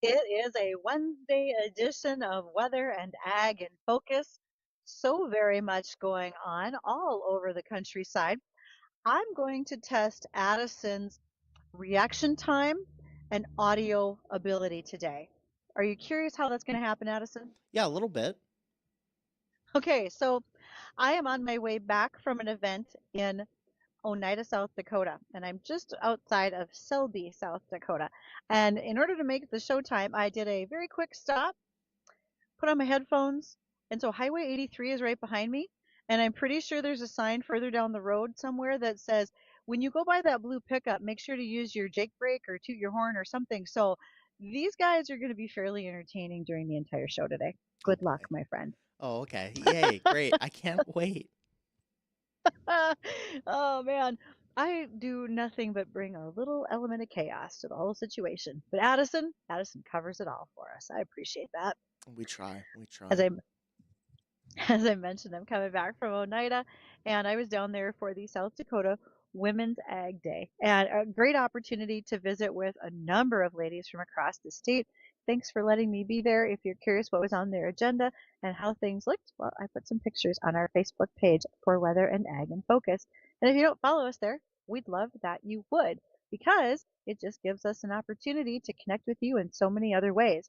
It is a Wednesday edition of Weather and Ag in Focus. So very much going on all over the countryside. I'm going to test Addison's reaction time and audio ability today. Are you curious how that's going to happen, Addison? Yeah, a little bit. Okay, so I am on my way back from an event in Oneida, South Dakota, and I'm just outside of Selby, South Dakota. And in order to make the showtime, I did a very quick stop, put on my headphones, and so Highway 83 is right behind me. And I'm pretty sure there's a sign further down the road somewhere that says, when you go by that blue pickup, make sure to use your Jake brake or toot your horn or something. So these guys are going to be fairly entertaining during the entire show today. Oh Good luck, boy. my friend. Oh, okay. Yay, great. I can't wait. Oh man, I do nothing but bring a little element of chaos to the whole situation. But Addison covers it all for us. I appreciate that. We try. We As try. I as I mentioned, I'm coming back from Oneida, and I was down there for the South Dakota Women's Ag Day, and a great opportunity to visit with a number of ladies from across the state. Thanks for letting me be there. If you're curious what was on their agenda and how things looked, well, I put some pictures on our Facebook page for Weather and Ag in Focus. And if you don't follow us there, we'd love that you would, because it just gives us an opportunity to connect with you in so many other ways,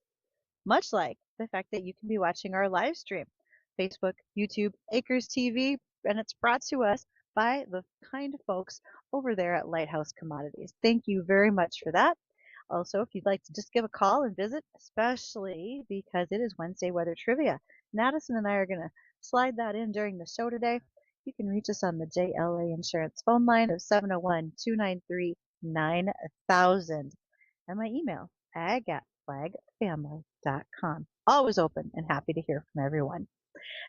much like the fact that you can be watching our live stream, Facebook, YouTube, Acres TV, and it's brought to us by the kind folks over there at Lighthouse Commodities. Thank you very much for that. Also, if you'd like to just give a call and visit, especially because it is Wednesday weather trivia, Madison and I are going to slide that in during the show today. You can reach us on the JLA Insurance phone line of 701-293-9000, and my email, ag@flagfamily.com. Always open and happy to hear from everyone.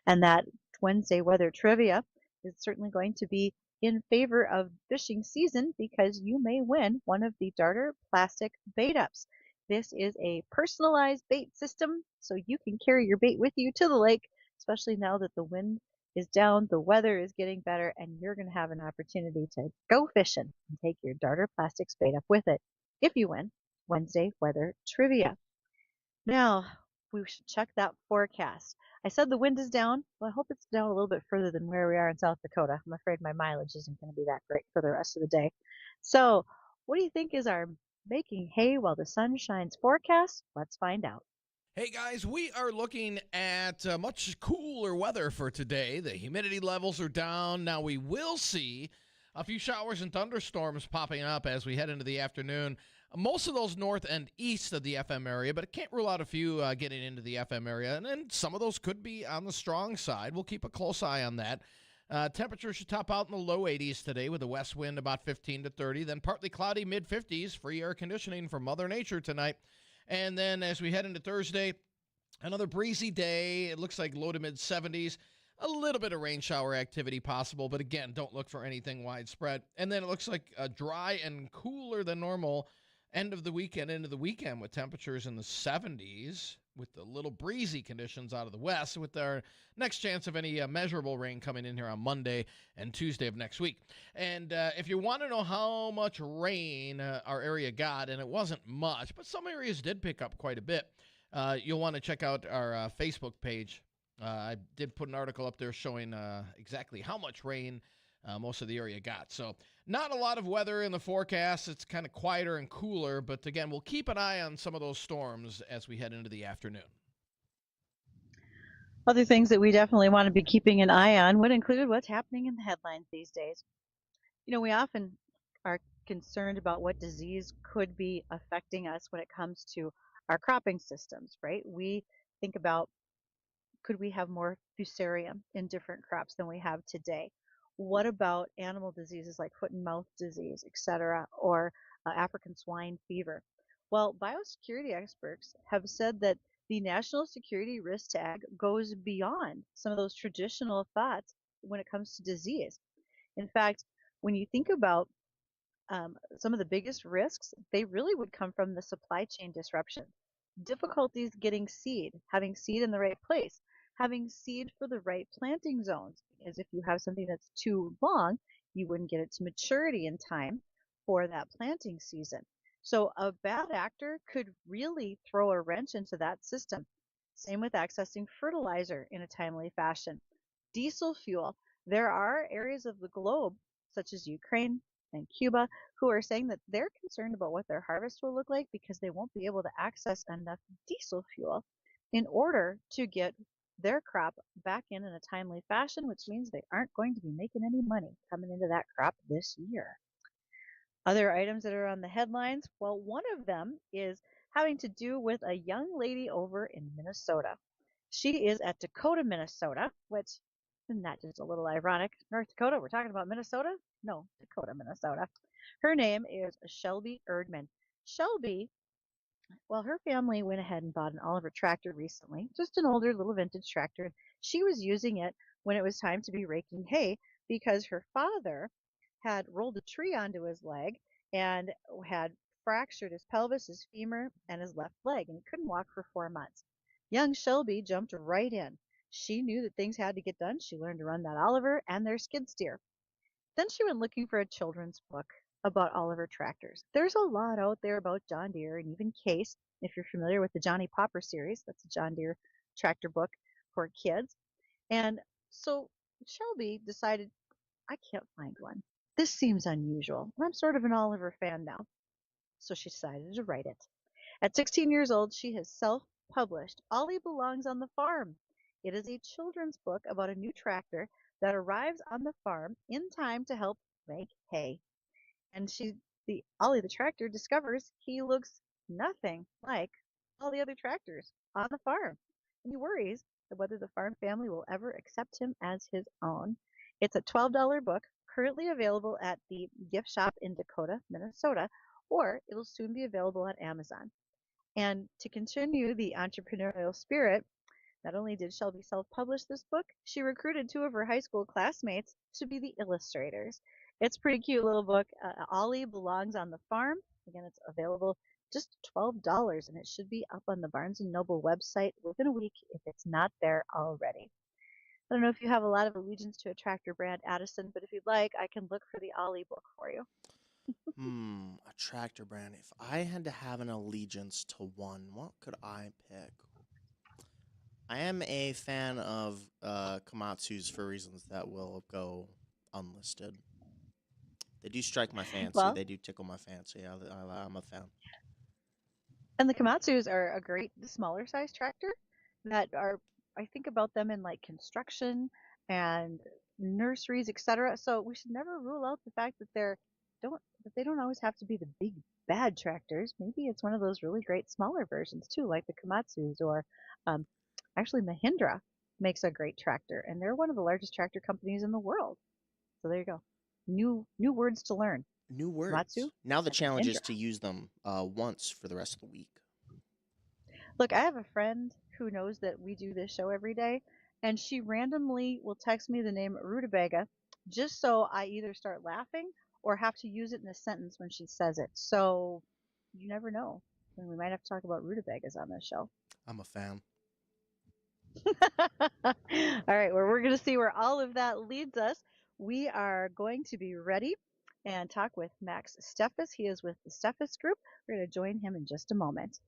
And that Wednesday weather trivia is certainly going to be in favor of fishing season, because you may win one of the Darter plastic bait ups. This is a personalized bait system, so you can carry your bait with you to the lake, especially now that the wind is down, the weather is getting better, and you're going to have an opportunity to go fishing and take your Darter Plastics bait up with it if you win Wednesday weather trivia. Now, we should check that forecast. I said the wind is down. Well, I hope it's down a little bit further than where we are in South Dakota. I'm afraid my mileage isn't going to be that great for the rest of the day. So, what do you think is our making hay while the sun shines forecast? Let's find out. Hey guys, we are looking at much cooler weather for today. The humidity levels are down. Now we will see a few showers and thunderstorms popping up as we head into the afternoon. Most of those north and east of the FM area, but it can't rule out a few getting into the FM area. And then some of those could be on the strong side. We'll keep a close eye on that. Temperatures should top out in the low 80s today with a west wind about 15 to 30. Then partly cloudy mid 50s. Free air conditioning from Mother Nature tonight. And then as we head into Thursday, another breezy day. It looks like low to mid 70s. A little bit of rain shower activity possible, but again, don't look for anything widespread. And then it looks like a dry and cooler than normal end of the weekend into the weekend with temperatures in the 70s with the little breezy conditions out of the west, with our next chance of any measurable rain coming in here on Monday and Tuesday of next week. And if you want to know how much rain our area got, and it wasn't much, but some areas did pick up quite a bit, you'll want to check out our Facebook page. I did put an article up there showing exactly how much rain most of the area got. So not a lot of weather in the forecast. It's kind of quieter and cooler, but again, we'll keep an eye on some of those storms as we head into the afternoon. Other things that we definitely want to be keeping an eye on would include what's happening in the headlines these days. We often are concerned about what disease could be affecting us when it comes to our cropping systems, right? We think about, could we have more fusarium in different crops than we have today? What about animal diseases like foot and mouth disease, etc., or African swine fever? Well, biosecurity experts have said that the national security risk tag goes beyond some of those traditional thoughts when it comes to disease. In fact, when you think about some of the biggest risks, they really would come from the supply chain disruption, difficulties getting seed, having seed in the right place, having seed for the right planting zones. Because if you have something that's too long, you wouldn't get it to maturity in time for that planting season. So a bad actor could really throw a wrench into that system. Same with accessing fertilizer in a timely fashion. Diesel fuel. There are areas of the globe, such as Ukraine and Cuba, who are saying that they're concerned about what their harvest will look like because they won't be able to access enough diesel fuel in order to get their crop back in a timely fashion, which means they aren't going to be making any money coming into that crop this year. Other items that are on the headlines, well, one of them is having to do with a young lady over in Minnesota. She is at Dakota, Minnesota, which isn't that just a little ironic? North Dakota, we're talking about Minnesota? No, Dakota, Minnesota. Her name is Shelby Erdman. Shelby, well, her family went ahead and bought an Oliver tractor recently, just an older little vintage tractor. She was using it when it was time to be raking hay because her father had rolled a tree onto his leg and had fractured his pelvis, his femur, and his left leg, and he couldn't walk for 4 months. Young Shelby jumped right in. She knew that things had to get done. She learned to run that Oliver and their skid steer. Then she went looking for a children's book about Oliver tractors. There's a lot out there about John Deere and even Case. If you're familiar with the Johnny Popper series, that's a John Deere tractor book for kids. And so Shelby decided, I can't find one. This seems unusual. And I'm sort of an Oliver fan now. So she decided to write it. At 16 years old, she has self-published Ollie Belongs on the Farm. It is a children's book about a new tractor that arrives on the farm in time to help make hay. And the Ollie the tractor discovers he looks nothing like all the other tractors on the farm. And he worries whether the farm family will ever accept him as his own. It's a $12 book, currently available at the gift shop in Dakota, Minnesota, or it'll soon be available on Amazon. And to continue the entrepreneurial spirit, not only did Shelby self-publish this book, she recruited two of her high school classmates to be the illustrators. It's a pretty cute little book. Ollie Belongs on the Farm. Again, it's available just $12, and it should be up on the Barnes & Noble website within a week if it's not there already. I don't know if you have a lot of allegiance to a tractor brand, Addison, but if you'd like, I can look for the Ollie book for you. A tractor brand. If I had to have an allegiance to one, what could I pick? I am a fan of Komatsu's for reasons that will go unlisted. They do strike my fancy. Well, They do tickle my fancy. I'm a fan. and the Komatsus are a great smaller size tractor that are, I think about them in like construction and nurseries, etc. So we should never rule out the fact that they don't always have to be the big bad tractors. Maybe it's one of those really great smaller versions too, like the Komatsus or um, actually Mahindra makes a great tractor, and they're one of the largest tractor companies in the world. So there you go. New words to learn. New Komatsu words. Now the and challenge Mahindra. is to use them once for the rest of the week. Look, I have a friend who knows that we do this show every day, and she randomly will text me the name rutabaga just so I either start laughing or have to use it in a sentence when she says it. So you never know. And we might have to talk about rutabagas on this show. I'm a fan. All right, well, we're going to see where all of that leads us. We are going to be ready and talk with Max Steffes. He is with the Steffes Group. We're going to join him in just a moment.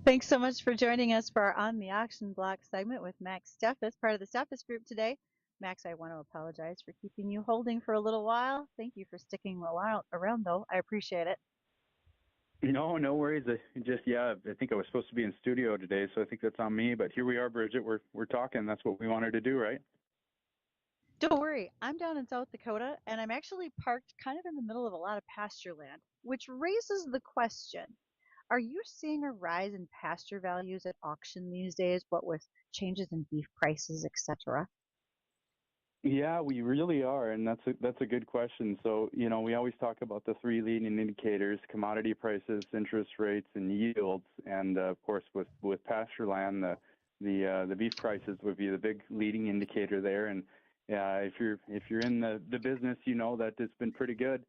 Thanks so much for joining us for our On the Auction Block segment with Max Steffes, part of the Steffes Group today. Max, I want to apologize for keeping you holding for a little while. Thank you for sticking a while around, though. I appreciate it. No, no worries. I think I was supposed to be in studio today, so I think that's on me. But here we are, Bridgette. We're talking. That's what we wanted to do, right? Don't worry, I'm down in South Dakota, and I'm actually parked kind of in the middle of a lot of pasture land, which raises the question, are you seeing a rise in pasture values at auction these days, what with changes in beef prices, etc.? Yeah, we really are, and that's a good question. So, we always talk about the three leading indicators: commodity prices, interest rates, and yields. And of course, with pasture land, the beef prices would be the big leading indicator there. And if you're in the business, you know that it's been pretty good,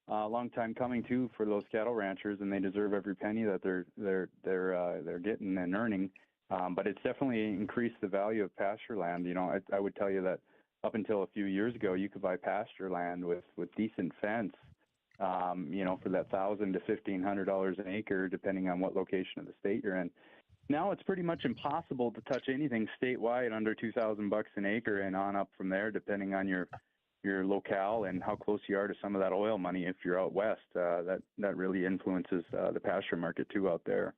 a long time coming too for those cattle ranchers, and they deserve every penny that they're getting and earning. But it's definitely increased the value of pasture land. I would tell you that up until a few years ago, you could buy pasture land with decent fence, for that $1,000 to $1,500 an acre, depending on what location of the state you're in. Now it's pretty much impossible to touch anything statewide under $2,000 an acre and on up from there, depending on your locale and how close you are to some of that oil money. If you're out west, that really influences the pasture market too out there.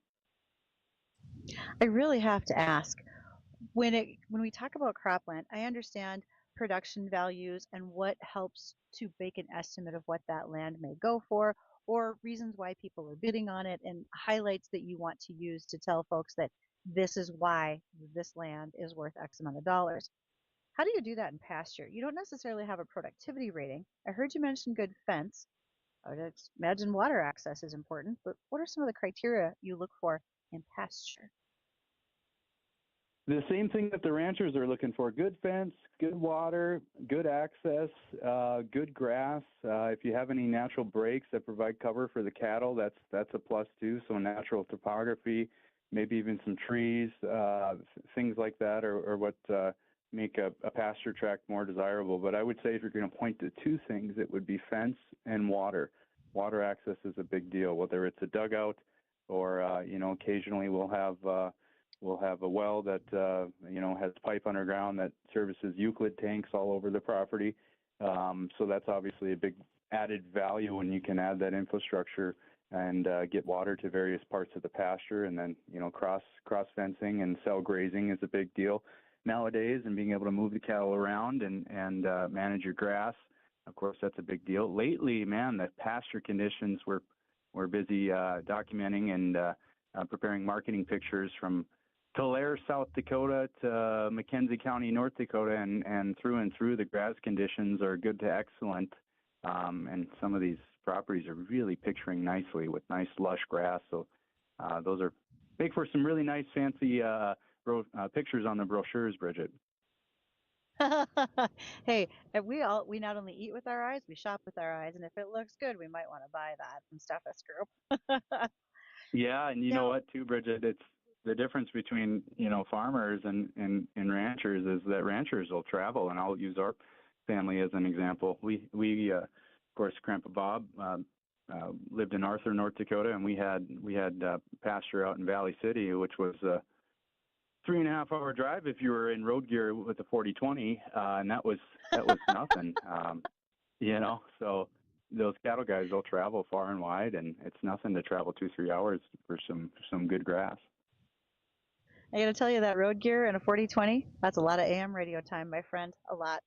I really have to ask, when we talk about cropland, I understand production values and what helps to make an estimate of what that land may go for, or reasons why people are bidding on it, and highlights that you want to use to tell folks that this is why this land is worth X amount of dollars. How do you do that in pasture? You don't necessarily have a productivity rating. I heard you mention good fence. I would imagine water access is important, but what are some of the criteria you look for in pasture? The same thing that the ranchers are looking for: good fence, good water, good access, good grass. If you have any natural breaks that provide cover for the cattle, that's a plus too. So natural topography, maybe even some trees, things like that, or what make a pasture tract more desirable. But I would say if you're going to point to two things, it would be fence and water. Water access is a big deal, whether it's a dugout or occasionally we'll have a well that has pipe underground that services Euclid tanks all over the property. So that's obviously a big added value when you can add that infrastructure and get water to various parts of the pasture. And then cross fencing and cell grazing is a big deal nowadays, and being able to move the cattle around and manage your grass. Of course, that's a big deal. Lately, man, the pasture conditions we're busy documenting and preparing marketing pictures from Tulare, South Dakota to McKenzie County, North Dakota, and through the grass conditions are good to excellent. And some of these properties are really picturing nicely with nice lush grass. So those are make for some really nice fancy pictures on the brochures, Bridgette. Hey, we not only eat with our eyes, we shop with our eyes, and if it looks good, we might want to buy that from Steffes Group. Yeah, and you know Now, what too, Bridgette? It's the difference between farmers and ranchers is that ranchers will travel, and I'll use our family as an example. We of course, Grandpa Bob lived in Arthur, North Dakota, and we had pasture out in Valley City, which was 3.5-hour drive if you were in road gear with the 40/20, and that was nothing. So those cattle guys, they'll travel far and wide, and it's nothing to travel 2-3 hours for some good grass. I got to tell you that road gear and a 40/20, that's a lot of AM radio time, my friend. A lot.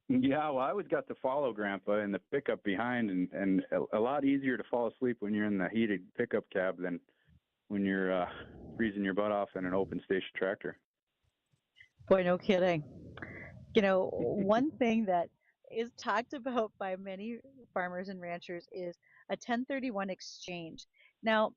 Yeah, well, I always got to follow Grandpa in the pickup behind, and a lot easier to fall asleep when you're in the heated pickup cab than when you're freezing your butt off in an open station tractor. Boy, no kidding. One thing that is talked about by many farmers and ranchers is a 1031 exchange. Now,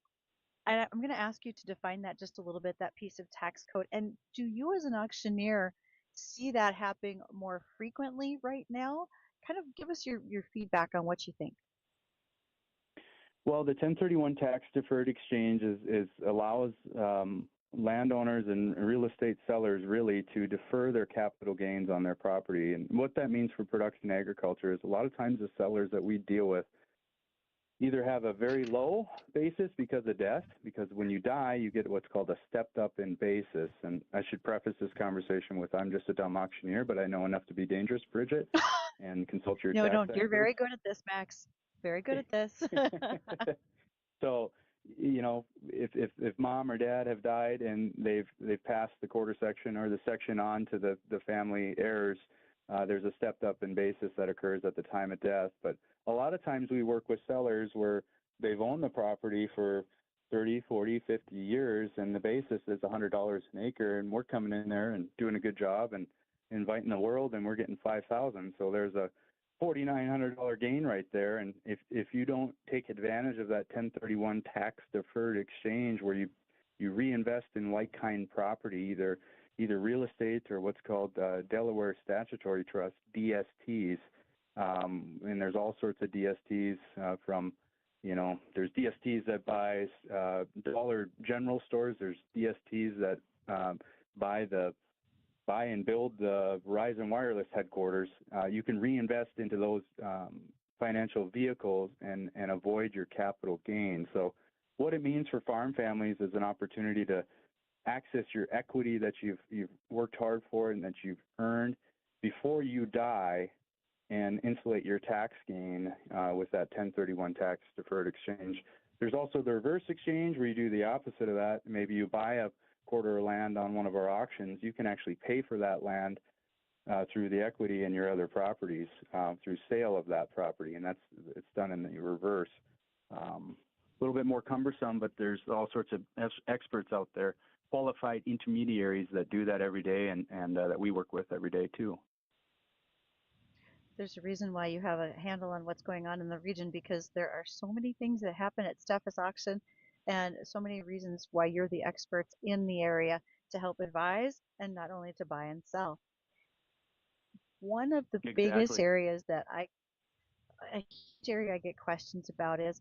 I'm going to ask you to define that just a little bit, that piece of tax code. And do you, as an auctioneer, see that happening more frequently right now? Kind of give us your feedback on what you think. Well, the 1031 tax deferred exchange allows landowners and real estate sellers really to defer their capital gains on their property. And what that means for production agriculture is a lot of times the sellers that we deal with, either have a very low basis because of death, because when you die, you get what's called a stepped up in basis. And I should preface this conversation with I'm just a dumb auctioneer, but I know enough to be dangerous, Bridgette, and consult your No, tax no, you're expert. very good at this, Max. Very good at this. So, if mom or dad have died and they've passed the quarter section or the section on to the family heirs, there's a stepped up in basis that occurs at the time of death. But a lot of times we work with sellers where they've owned the property for 30, 40, 50 years, and the basis is $100 an acre, and we're coming in there and doing a good job and inviting the world, and we're getting 5,000. So there's a $4,900 gain right there. And if you don't take advantage of that 1031 tax deferred exchange where you reinvest in like kind property, either real estate or what's called Delaware Statutory Trust, DSTs, and there's all sorts of DSTs from, there's DSTs that buy Dollar General stores. There's DSTs that buy and build the Verizon Wireless headquarters. You can reinvest into those financial vehicles and avoid your capital gain. So what it means for farm families is an opportunity to access your equity that you've worked hard for and that you've earned before you die, and insulate your tax gain with that 1031 tax deferred exchange. There's also the reverse exchange where you do the opposite of that. Maybe you buy a quarter of land on one of our auctions. You can actually pay for that land through the equity in your other properties through sale of that property, and it's done in the reverse. A little bit more cumbersome, but there's all sorts of experts out there, qualified intermediaries that do that every day, and that we work with every day too. There's a reason why you have a handle on what's going on in the region, because there are so many things that happen at Steffes Auction and so many reasons why you're the experts in the area to help advise and not only to buy and sell. One of the biggest Exactly. areas that a huge area I get questions about is,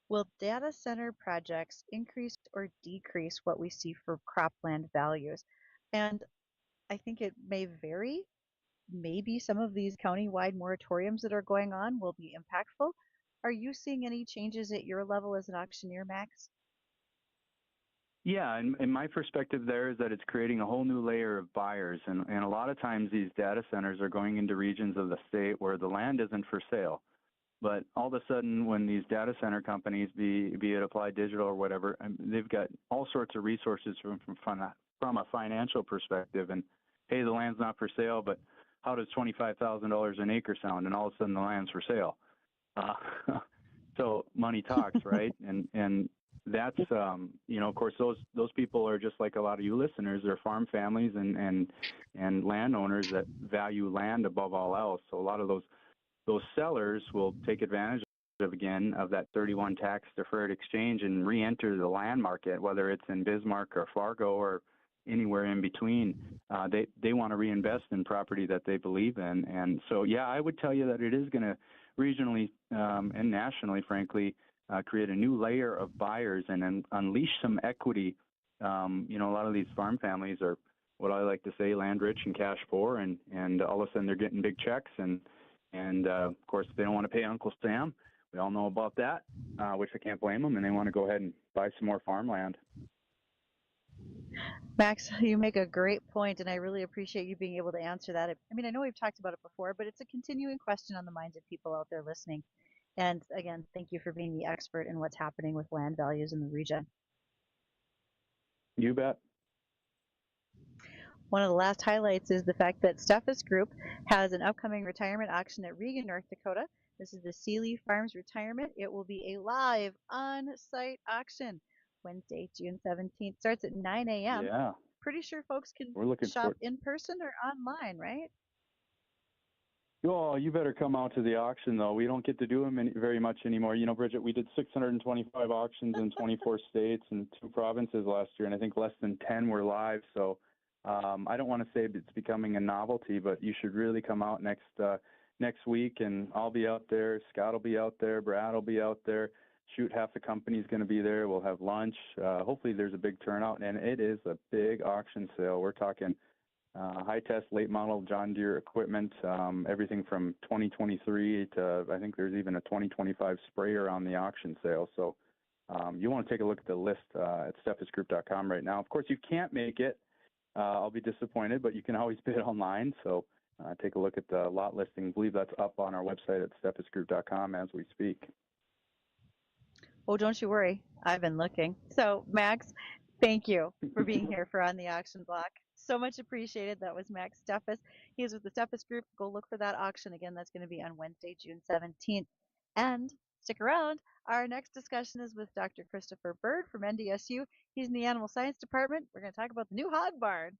will data center projects increase or decrease what we see for cropland values? And I think it may vary. Maybe some of these county-wide moratoriums that are going on will be impactful. Are you seeing any changes at your level as an auctioneer, Max? Yeah, and my perspective there is that it's creating a whole new layer of buyers, and a lot of times these data centers are going into regions of the state where the land isn't for sale. But all of a sudden, when these data center companies, be it Applied Digital or whatever, they've got all sorts of resources from a financial perspective. And hey, the land's not for sale, but how does $25,000 an acre sound? And all of a sudden, the land's for sale. So money talks, right? And that's of course those people are just like a lot of you listeners. They're farm families and landowners that value land above all else. So a lot of those sellers will take advantage of that 31 tax deferred exchange and re-enter the land market, whether it's in Bismarck or Fargo or anywhere in between. They want to reinvest in property that they believe in. And so, yeah, I would tell you that it is going to regionally and nationally, frankly, create a new layer of buyers and unleash some equity. A lot of these farm families are what I like to say land rich and cash poor, and all of a sudden they're getting big checks and of course, they don't want to pay Uncle Sam. We all know about that, which I can't blame them, and they want to go ahead and buy some more farmland. Max, you make a great point, and I really appreciate you being able to answer that. I mean, I know we've talked about it before, but it's a continuing question on the minds of people out there listening. And again, thank you for being the expert in what's happening with land values in the region. You bet. One of the last highlights is the fact that Steffes Group has an upcoming retirement auction at Regan, North Dakota. This is the Sealy Farms Retirement. It will be a live on-site auction Wednesday, June 17th. Starts at 9 a.m. Yeah. Pretty sure folks can We're looking shop in person or online, right? Oh, you better come out to the auction, though. We don't get to do them very much anymore. Bridgette, we did 625 auctions in 24 states and 2 provinces last year, and I think less than 10 were live. So I don't want to say it's becoming a novelty, but you should really come out next week, and I'll be out there. Scott will be out there. Brad will be out there. Shoot, half the company's going to be there. We'll have lunch. Hopefully there's a big turnout, and it is a big auction sale. We're talking high test, late model John Deere equipment, everything from 2023 to I think there's even a 2025 sprayer on the auction sale. So you want to take a look at the list at steffisgroup.com right now. Of course, you can't make it. I'll be disappointed, but you can always bid online. So take a look at the lot listing. I believe that's up on our website at steffisgroup.com as we speak. Oh, don't you worry. I've been looking. So, Max, thank you for being here for On the Auction Block. So much appreciated. That was Max Steffes. He's with the Steffes Group. Go look for that auction. Again, that's going to be on Wednesday, June 17th. And stick around. Our next discussion is with Dr. Christopher Byrd from NDSU. He's in the Animal Science Department. We're going to talk about the new hog barn.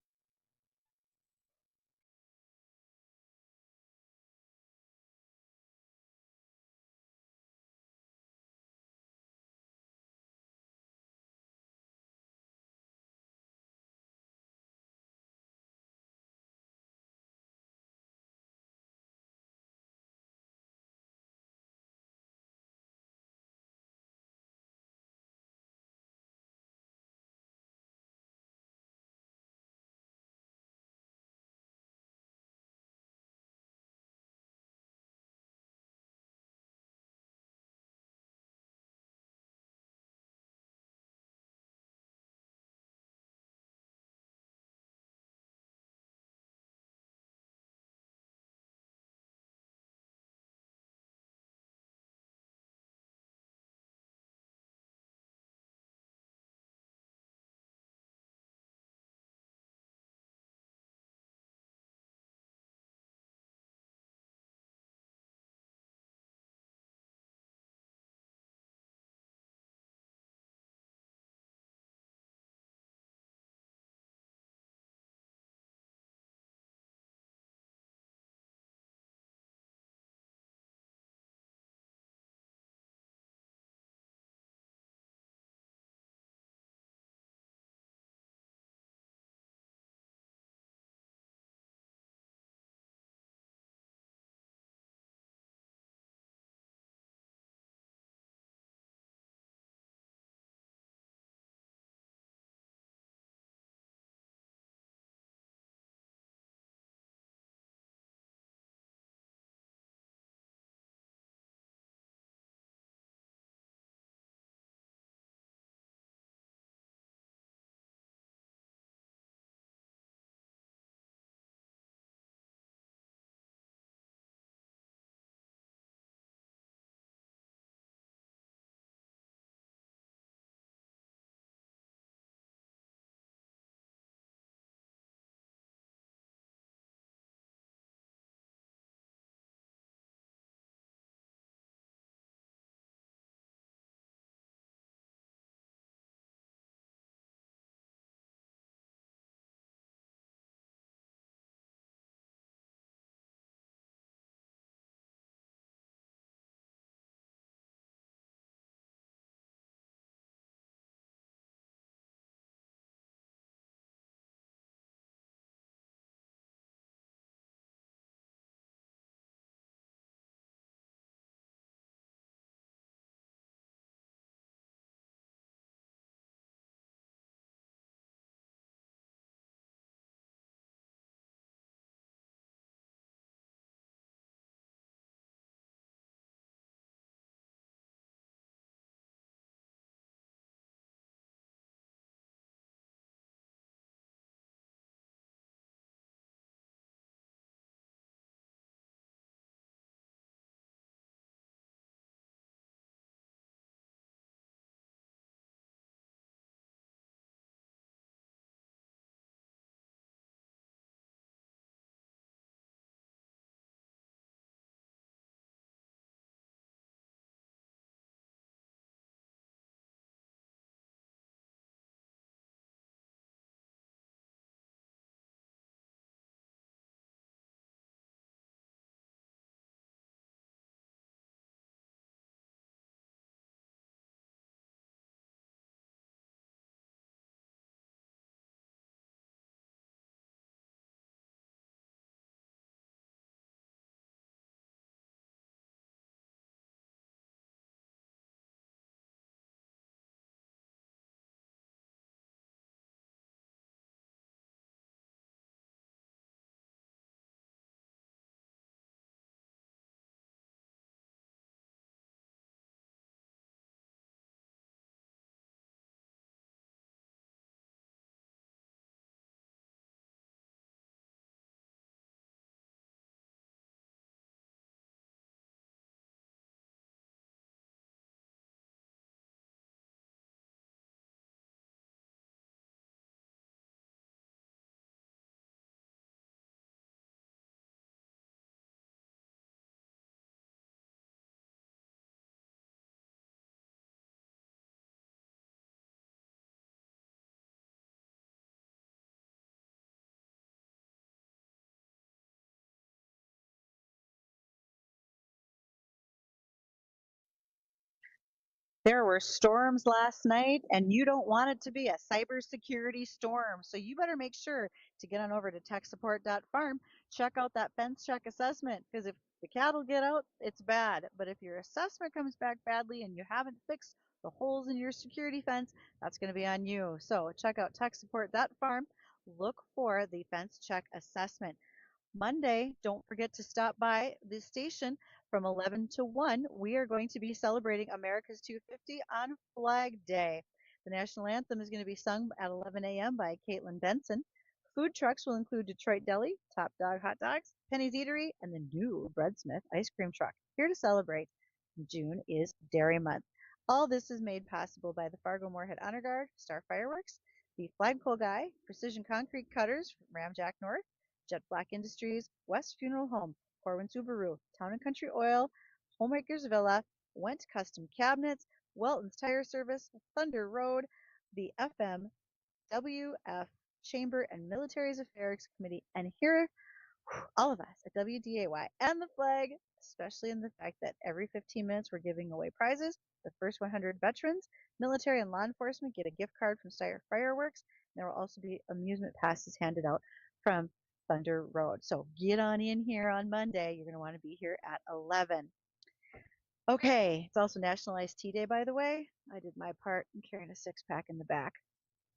There were storms last night, and you don't want it to be a cybersecurity storm. So you better make sure to get on over to techsupport.farm, check out that fence check assessment, because if the cattle get out, it's bad. But if your assessment comes back badly and you haven't fixed the holes in your security fence, that's going to be on you. So check out techsupport.farm, look for the fence check assessment. Monday, don't forget to stop by the station from 11 to 1. We are going to be celebrating America's 250 on Flag Day. The national anthem is going to be sung at 11 a.m. by Caitlin Benson. Food trucks will include Detroit Deli, Top Dog Hot Dogs, Penny's Eatery, and the new Breadsmith ice cream truck. Here to celebrate. June is Dairy Month. All this is made possible by the Fargo Moorhead Honor Guard, Star Fireworks, the Flagpole Guy, Precision Concrete Cutters from Ramjack North, Jet Black Industries, West Funeral Home, Corwin Subaru, Town and Country Oil, Homemakers Villa, Went Custom Cabinets, Welton's Tire Service, Thunder Road, the FMWF Chamber and Military Affairs Committee, and here, all of us at WDAY and the flag, especially in the fact that every 15 minutes we're giving away prizes. The first 100 veterans, military, and law enforcement get a gift card from Star Fireworks. There will also be amusement passes handed out from Thunder Road. So get on in here on Monday. You're going to want to be here at 11. Okay, it's also National Iced Tea Day, by the way. I did my part in carrying a 6-pack in the back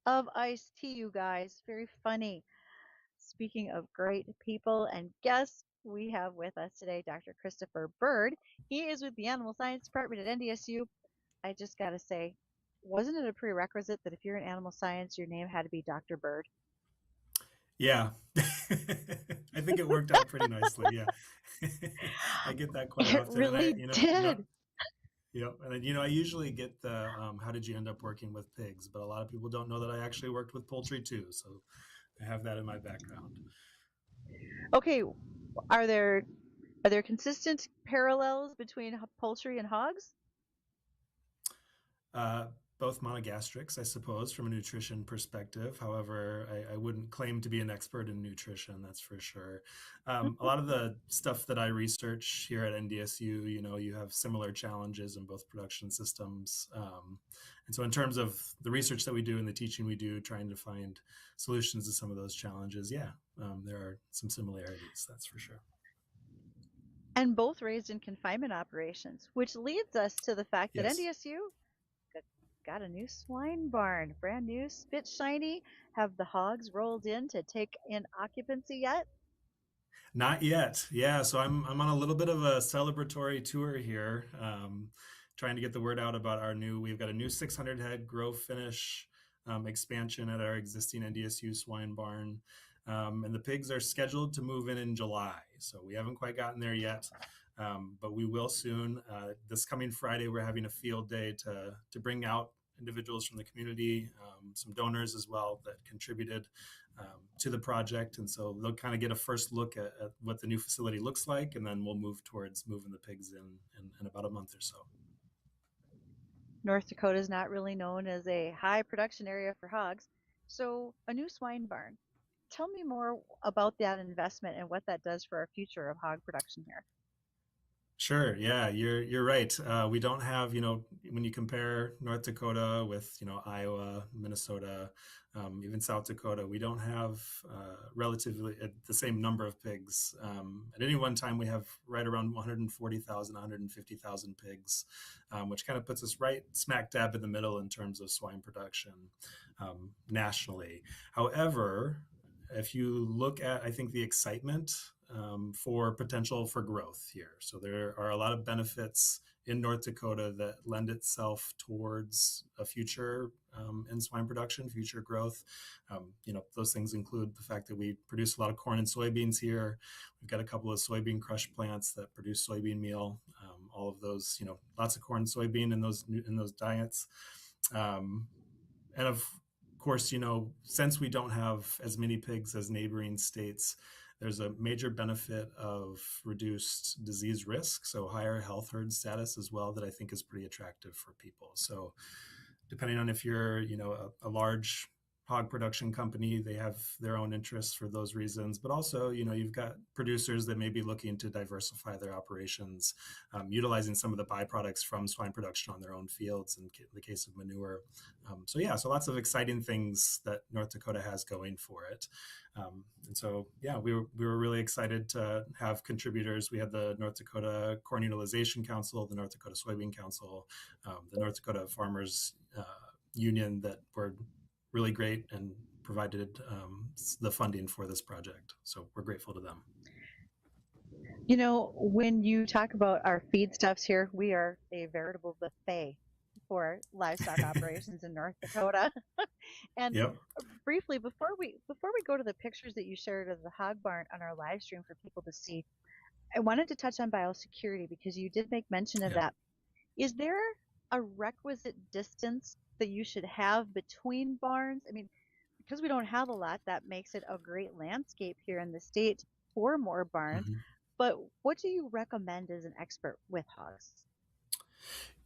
of iced tea, you guys. Very funny. Speaking of great people and guests, we have with us today Dr. Christopher Byrd. He is with the Animal Science Department at NDSU. I just got to say, wasn't it a prerequisite that if you're in animal science, your name had to be Dr. Byrd? Yeah, I think it worked out pretty nicely. Yeah, I get that quite It often. really And did. and I usually get the how did you end up working with pigs? But a lot of people don't know that I actually worked with poultry too. So I have that in my background. Okay, are there consistent parallels between poultry and hogs? Both monogastrics, I suppose, from a nutrition perspective. However, I wouldn't claim to be an expert in nutrition, that's for sure. A lot of the stuff that I research here at NDSU, you have similar challenges in both production systems. And so in terms of the research that we do and the teaching we do, trying to find solutions to some of those challenges, there are some similarities, that's for sure. And both raised in confinement operations, which leads us to the fact that Yes. NDSU got a new swine barn, brand new, spit shiny. Have the hogs rolled in to take in occupancy yet? Not yet. Yeah, so I'm on a little bit of a celebratory tour here, trying to get the word out about we've got a new 600 head grow finish expansion at our existing NDSU swine barn. And the pigs are scheduled to move in July. So we haven't quite gotten there yet, but we will soon. This coming Friday, we're having a field day to bring out individuals from the community, some donors as well that contributed to the project. And so they'll kind of get a first look at what the new facility looks like, and then we'll move towards moving the pigs in about a month or so. North Dakota is not really known as a high production area for hogs. So a new swine barn. Tell me more about that investment and what that does for our future of hog production here. Sure. Yeah, you're right. We don't have, when you compare North Dakota with, Iowa, Minnesota, even South Dakota, we don't have relatively the same number of pigs. At any one time, we have right around 140,000, 150,000 pigs, which kind of puts us right smack dab in the middle in terms of swine production nationally. However, if you look at, I think, the excitement for potential for growth here. So there are a lot of benefits in North Dakota that lend itself towards a future in swine production, future growth. Those things include the fact that we produce a lot of corn and soybeans here. We've got a couple of soybean crush plants that produce soybean meal. All of those, lots of corn and soybean in those diets. And of course, since we don't have as many pigs as neighboring states, there's a major benefit of reduced disease risk, so higher health herd status as well, that I think is pretty attractive for people. So depending on if you're, a large hog production company. They have their own interests for those reasons, but also, you've got producers that may be looking to diversify their operations, utilizing some of the byproducts from swine production on their own fields in the case of manure. So lots of exciting things that North Dakota has going for it. We were really excited to have contributors. We had the North Dakota Corn Utilization Council, the North Dakota Soybean Council, the North Dakota Farmers Union that were really great and provided the funding for this project. So we're grateful to them. When you talk about our feedstuffs here, we are a veritable buffet for livestock operations in North Dakota. And Yep. briefly, before we go to the pictures that you shared of the hog barn on our live stream for people to see, I wanted to touch on biosecurity because you did make mention of Yeah. that. Is there a requisite distance that you should have between barns? I mean, because we don't have a lot, that makes it a great landscape here in the state for more barns. Mm-hmm. But what do you recommend as an expert with hogs?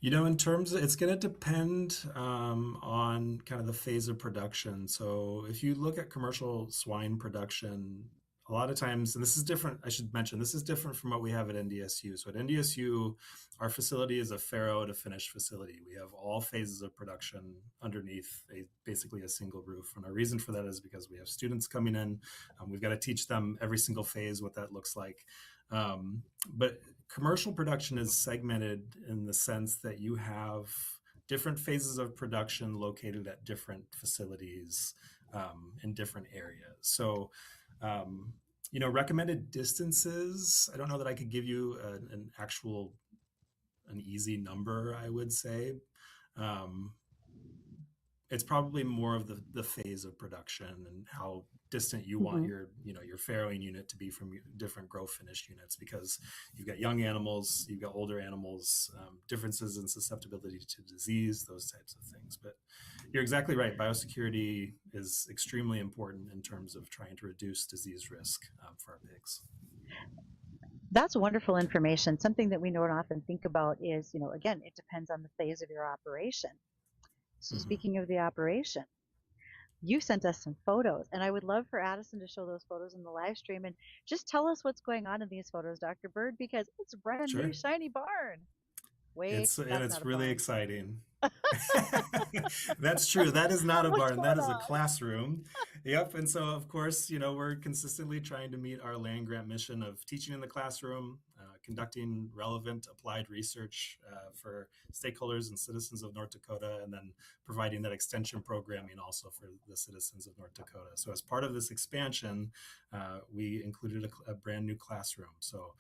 In terms of, it's going to depend on kind of the phase of production. So if you look at commercial swine production, a lot of times, and this is different, I should mention, this is different from what we have at NDSU. So at NDSU, our facility is a farrow to finish facility. We have all phases of production underneath basically a single roof. And our reason for that is because we have students coming in. We've got to teach them every single phase, what that looks like. But commercial production is segmented in the sense that you have different phases of production located at different facilities in different areas. So, recommended distances, I don't know that I could give you an easy number, I would say. It's probably more of the phase of production and how distant you want your farrowing unit to be from different grow finish units, because you've got young animals, you've got older animals, differences in susceptibility to disease, those types of things. But you're exactly right. Biosecurity is extremely important in terms of trying to reduce disease risk for our pigs. That's wonderful information. Something that we don't often think about is, again, it depends on the phase of your operation. So speaking of the operation, you sent us some photos, and I would love for Addison to show those photos in the live stream and just tell us what's going on in these photos, Dr. Byrd, because it's a brand new shiny barn. It's really exciting. That's true. That is not a barn. That is a classroom. Yep. And so, of course, we're consistently trying to meet our land grant mission of teaching in the classroom, conducting relevant applied research for stakeholders and citizens of North Dakota, and then providing that extension programming also for the citizens of North Dakota. So as part of this expansion, we included a brand new classroom. So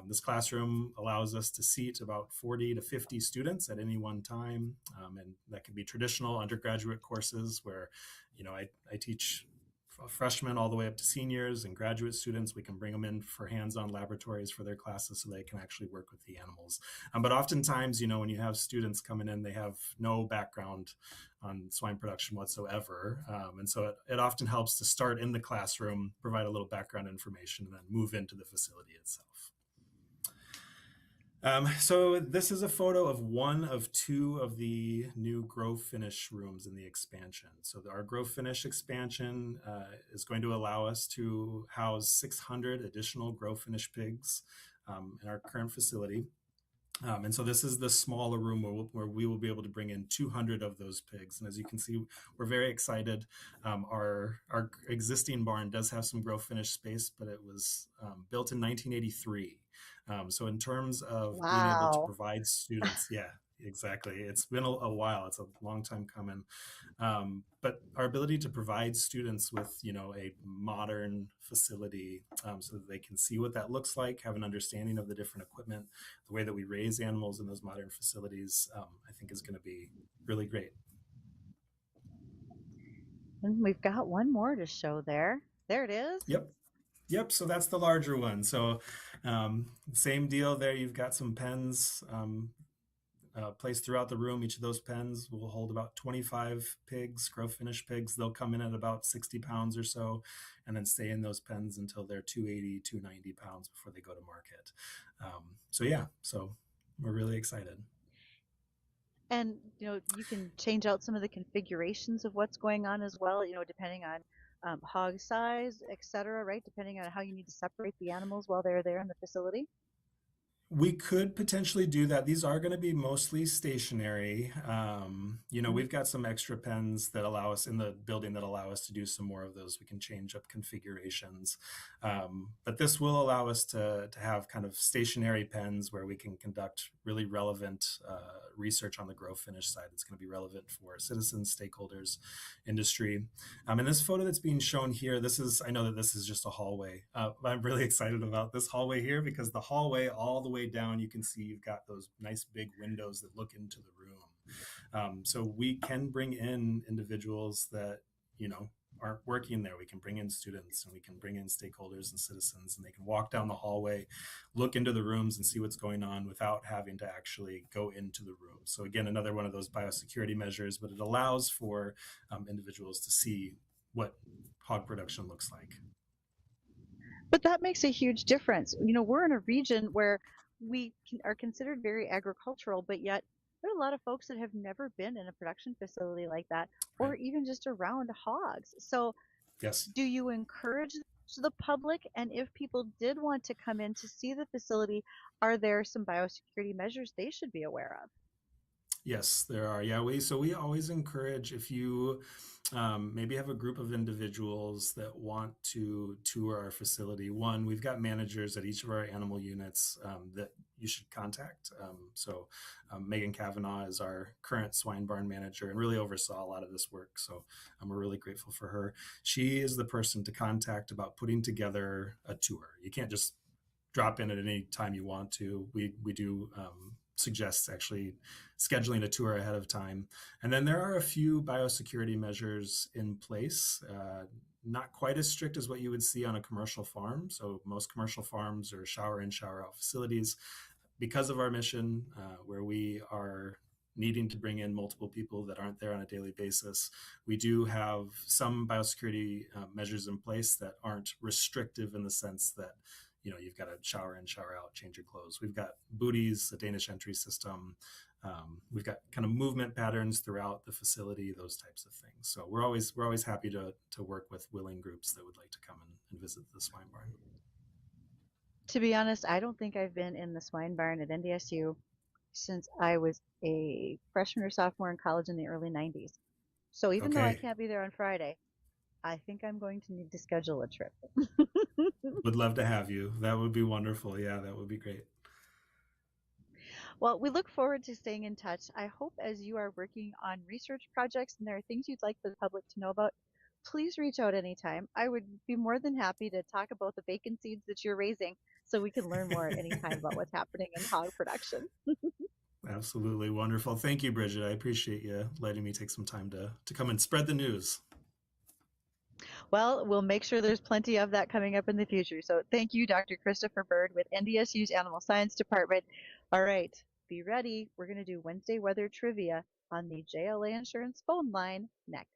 this classroom allows us to seat about 40 to 50 students at any one time. And that can be traditional undergraduate courses where, I teach freshmen all the way up to seniors and graduate students. We can bring them in for hands-on laboratories for their classes so they can actually work with the animals. But oftentimes, when you have students coming in, they have no background on swine production whatsoever. And so it often helps to start in the classroom, provide a little background information, and then move into the facility itself. So this is a photo of one of two of the new grow finish rooms in the expansion. So our grow finish expansion is going to allow us to house 600 additional grow finish pigs in our current facility. And so this is the smaller room where we will be able to bring in 200 of those pigs. And as you can see, we're very excited. Our existing barn does have some grow finish space, but it was built in 1983. So in terms of being able to provide students, yeah, exactly. It's been a while. It's a long time coming. But our ability to provide students with, a modern facility so that they can see what that looks like, have an understanding of the different equipment, the way that we raise animals in those modern facilities, I think is going to be really great. And we've got one more to show there. There it is. Yep. So that's the larger one. So same deal there. You've got some pens placed throughout the room. Each of those pens will hold about 25 pigs, grow finish pigs. They'll come in at about 60 pounds or so, and then stay in those pens until they're 280, 290 pounds before they go to market. So we're really excited. And you can change out some of the configurations of what's going on as well, depending on hog size, etc., right? Depending on how you need to separate the animals while they're there in the facility. We could potentially do that. These are going to be mostly stationary. Mhm. We've got some extra pens that allow us in the building that allow us to do some more of those. We can change up configurations. But this will allow us to have kind of stationary pens where we can conduct really relevant research on the grow finish side. It's going to be relevant for citizens, stakeholders, industry. And this photo that's being shown here, I know that this is just a hallway. I'm really excited about this hallway here because the hallway all the way down, you can see you've got those nice big windows that look into the room. So we can bring in individuals that, aren't working there. We can bring in students and we can bring in stakeholders and citizens, and they can walk down the hallway, look into the rooms and see what's going on without having to actually go into the room. So again, another one of those biosecurity measures, but it allows for individuals to see what hog production looks like. But that makes a huge difference. We're in a region where are considered very agricultural, but yet there are a lot of folks that have never been in a production facility like that, Right. or even just around hogs. So, Yes. do you encourage the public? And if people did want to come in to see the facility, are there some biosecurity measures they should be aware of? Yes, there are. Yeah, we always encourage, if you maybe have a group of individuals that want to tour our facility. One, we've got managers at each of our animal units that you should contact. Megan Kavanaugh is our current swine barn manager and really oversaw a lot of this work. So we're really grateful for her. She is the person to contact about putting together a tour. You can't just drop in at any time you want to. We do suggest actually scheduling a tour ahead of time. And then there are a few biosecurity measures in place, not quite as strict as what you would see on a commercial farm. So most commercial farms are shower in, shower out facilities. Because of our mission, where we are needing to bring in multiple people that aren't there on a daily basis, we do have some biosecurity measures in place that aren't restrictive in the sense that you've got to shower in, shower out, change your clothes. We've got booties, a Danish entry system. We've got kind of movement patterns throughout the facility, those types of things. So we're always happy to work with willing groups that would like to come and visit the swine barn. To be honest, I don't think I've been in the swine barn at NDSU since I was a freshman or sophomore in college in the early 90s. So even though I Okay, can't be there on Friday, I think I'm going to need to schedule a trip. would love to have you. That would be wonderful. Yeah, that would be great. Well, we look forward to staying in touch. I hope as you are working on research projects and there are things you'd like the public to know about, please reach out anytime. I would be more than happy to talk about the bacon seeds that you're raising so we can learn more at any time about what's happening in hog production. Absolutely wonderful. Thank you, Bridgette. I appreciate you letting me take some time to come and spread the news. Well, we'll make sure there's plenty of that coming up in the future. So thank you, Dr. Christopher Byrd with NDSU's Animal Science Department. All right, be ready. We're going to do Wednesday weather trivia on the JLA Insurance phone line next.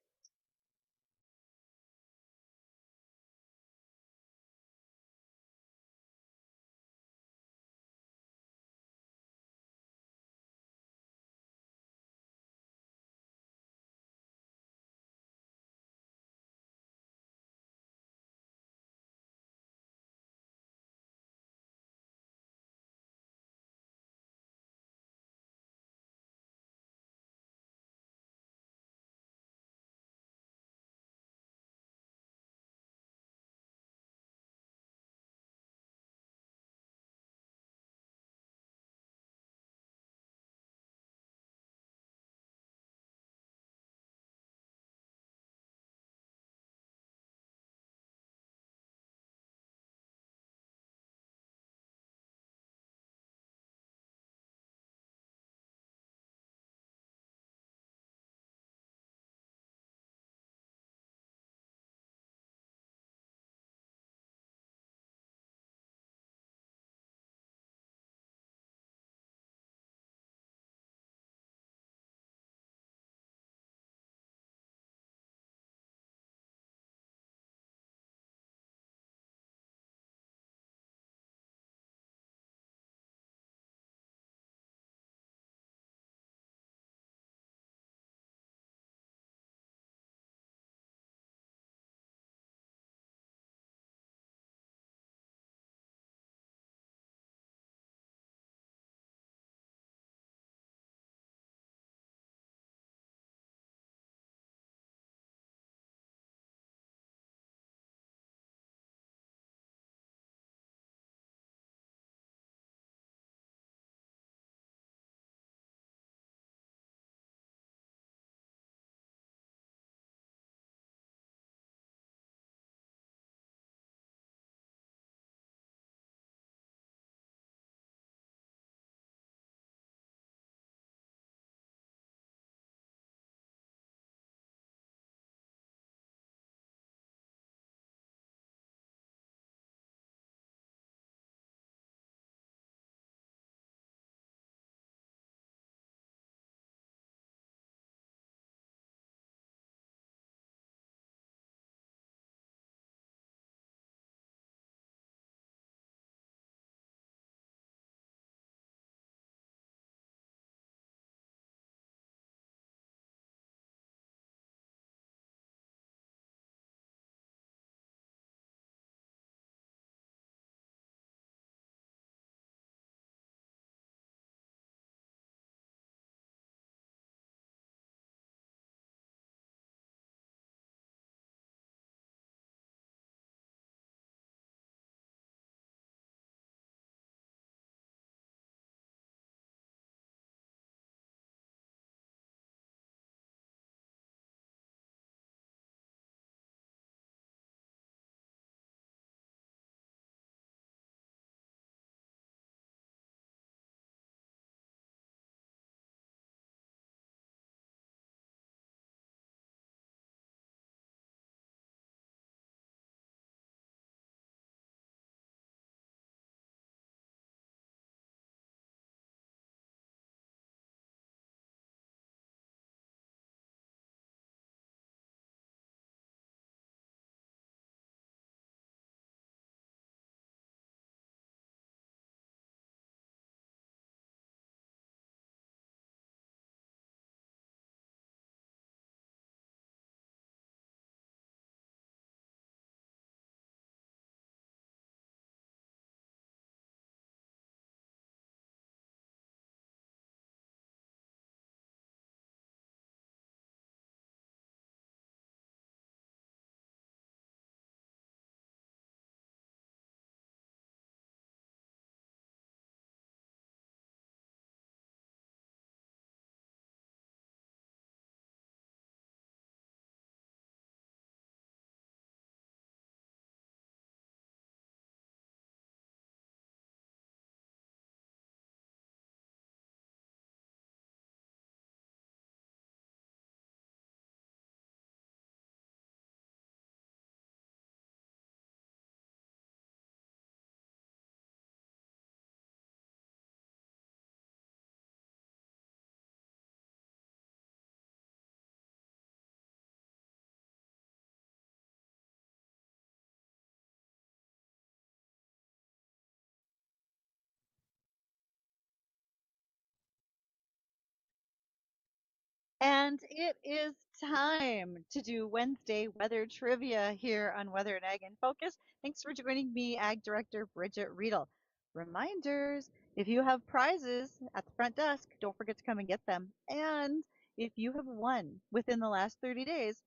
And it is time to do Wednesday weather trivia here on Weather and Ag in Focus. Thanks for joining me, Ag Director Bridgette Readel. Reminders, if you have prizes at the front desk, don't forget to come and get them. And if you have won within the last 30 days,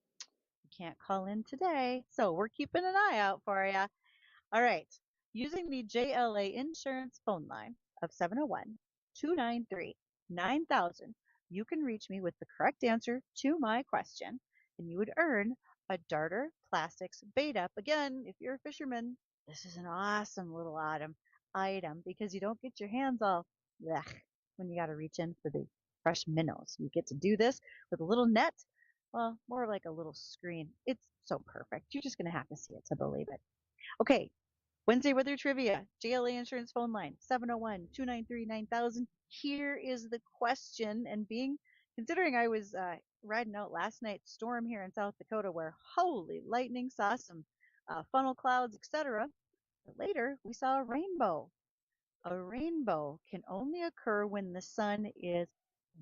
you can't call in today. So we're keeping an eye out for you. All right. Using the JLA insurance phone line of 701-293-9000, you can reach me with the correct answer to my question, and you would earn a Darter Plastics bait up. Again, if you're a fisherman, this is an awesome little item because you don't get your hands all blech when you got to reach in for the fresh minnows. You get to do this with a little net, well, more like a little screen. It's so perfect. You're just going to have to see it to believe it. Okay, Wednesday weather trivia, JLA insurance phone line, 701-293-9000. Here is the question, and considering I was riding out last night's storm here in South Dakota where holy lightning, saw some funnel clouds, etc. But later we saw a rainbow. A rainbow can only occur when the sun is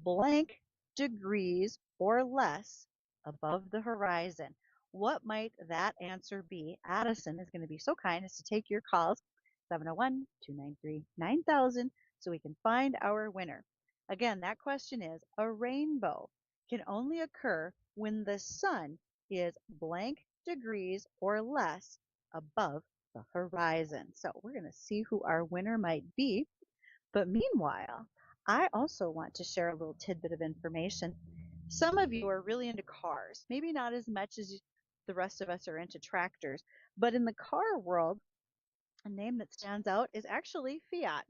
blank degrees or less above the horizon. What might that answer be? Addison is going to be so kind as to take your calls, 701-293-9000, so we can find our winner. Again, that question is, a rainbow can only occur when the sun is blank degrees or less above the horizon. So we're going to see who our winner might be. But meanwhile, I also want to share a little tidbit of information. Some of you are really into cars, maybe not as much as the rest of us are into tractors, but in the car world, a name that stands out is actually Fiat.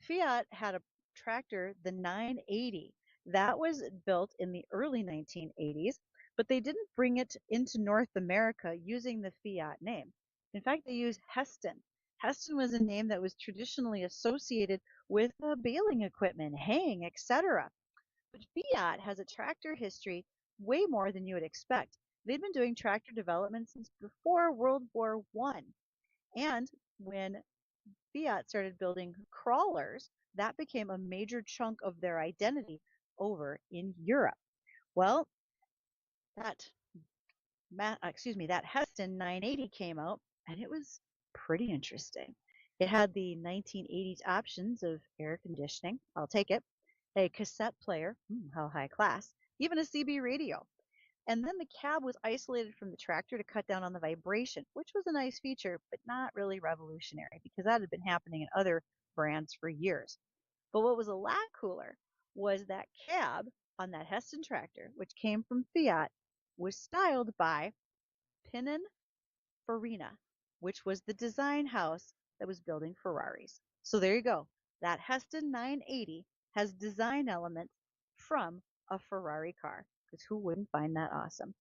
Fiat had a tractor, the 980. That was built in the early 1980s, but they didn't bring it into North America using the Fiat name. In fact, they used Heston. Heston was a name that was traditionally associated with baling equipment, haying, etc. But Fiat has a tractor history way more than you would expect. They've been doing tractor development since before World War I. And when Fiat started building crawlers, that became a major chunk of their identity over in Europe. Well, that that Heston 980 came out, and it was pretty interesting. It had the 1980s options of air conditioning, I'll take it, a cassette player, how high class, even a CB radio. And then the cab was isolated from the tractor to cut down on the vibration, which was a nice feature, but not really revolutionary because that had been happening in other brands for years. But what was a lot cooler was that cab on that Heston tractor, which came from Fiat, was styled by Pininfarina, which was the design house that was building Ferraris. So there you go. That Heston 980 has design elements from a Ferrari car, because who wouldn't find that awesome?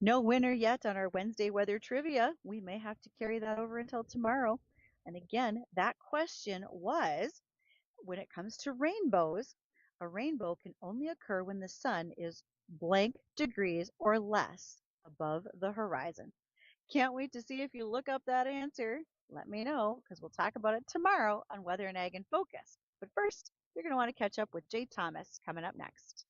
No winner yet on our Wednesday weather trivia. We may have to carry that over until tomorrow. And again, that question was, when it comes to rainbows, a rainbow can only occur when the sun is blank degrees or less above the horizon. Can't wait to see if you look up that answer. Let me know, because we'll talk about it tomorrow on Weather and Ag in Focus. But first, you're going to want to catch up with Jay Thomas coming up next.